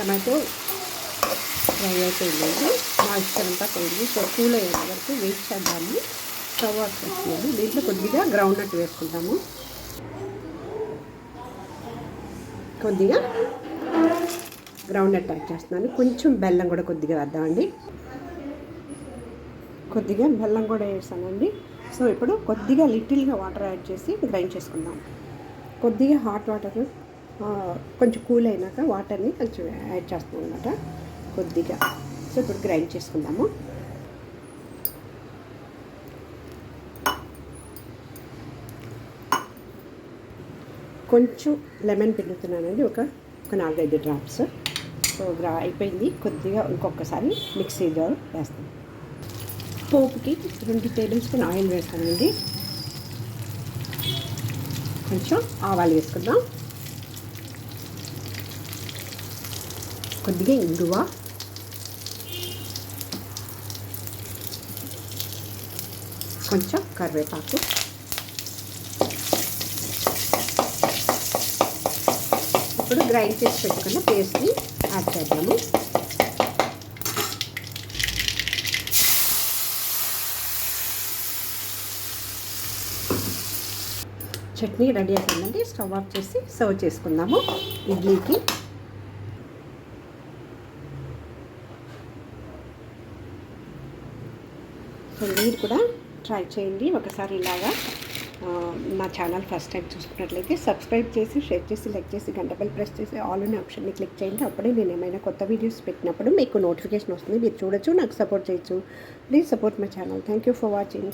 Tomato fry అయిపోయిందండి, moisture అంతా పోయింది. సో కూల్ అయ్యే వరకు వెయిట్ చేద్దాము. స్టవ్ ఆఫ్ చేస్తున్నాము. దీంట్లో కొద్దిగా గ్రౌండ్ నట్ వేసుకుంటాము, కొద్దిగా గ్రౌండ్ నట్ యాడ్ చేస్తున్నాను. కొంచెం బెల్లం కూడా కొద్దిగా వేద్దామండి. కొద్దిగా బెల్లం కూడా వేసానండి. సో ఇప్పుడు కొద్దిగా లిటిల్గా వాటర్ యాడ్ చేసి గ్రైండ్ చేసుకుందాం. కొద్దిగా హాట్ వాటర్ కొంచెం కూల్ అయినాక వాటర్ని కొంచెం యాడ్ చేస్తాం అన్నమాట కొద్దిగా. సో ఇప్పుడు గ్రైండ్ చేసుకుందాము. కొంచెం లెమన్ పిండుతున్నానండి, ఒక 4-5 డ్రాప్స్. సో అయిపోయింది. కొద్దిగా ఇంకొకసారి మిక్సీలో వేస్తాం. పోపుకి 2 టేబుల్ స్పూన్ ఆయిల్ వేస్తానండి. కొంచెం ఆవాలు వేసుకుందాం, కొద్దిగా ఇంగువ, కొంచెం కరివేపాకు, ఇప్పుడు గ్రైండ్ చేసి పెట్టుకున్న పేస్ట్ని యాడ్ చేద్దాము. చట్నీ రెడీ అయిపోయిందండి. స్టవ్ ఆఫ్ చేసి సర్వ్ చేసుకుందాము ఇడ్లీకి. సో మీరు కూడా ట్రై చేయండి ఒకసారి ఇలాగా. నా ఛానల్ ఫస్ట్ టైం చూసుకున్నట్లయితే సబ్స్క్రైబ్ చేసి, షేర్ చేసి, లైక్ చేసి, గంట బెల్ ప్రెస్ చేసి ఆల్ అనే ఆప్షన్ని క్లిక్ చేయండి. అప్పుడే నేను ఏమైనా కొత్త వీడియోస్ పెట్టినప్పుడు మీకు నోటిఫికేషన్ వస్తుంది, మీరు చూడొచ్చు, నాకు సపోర్ట్ చేయొచ్చు. Please support my channel. Thank you for watching.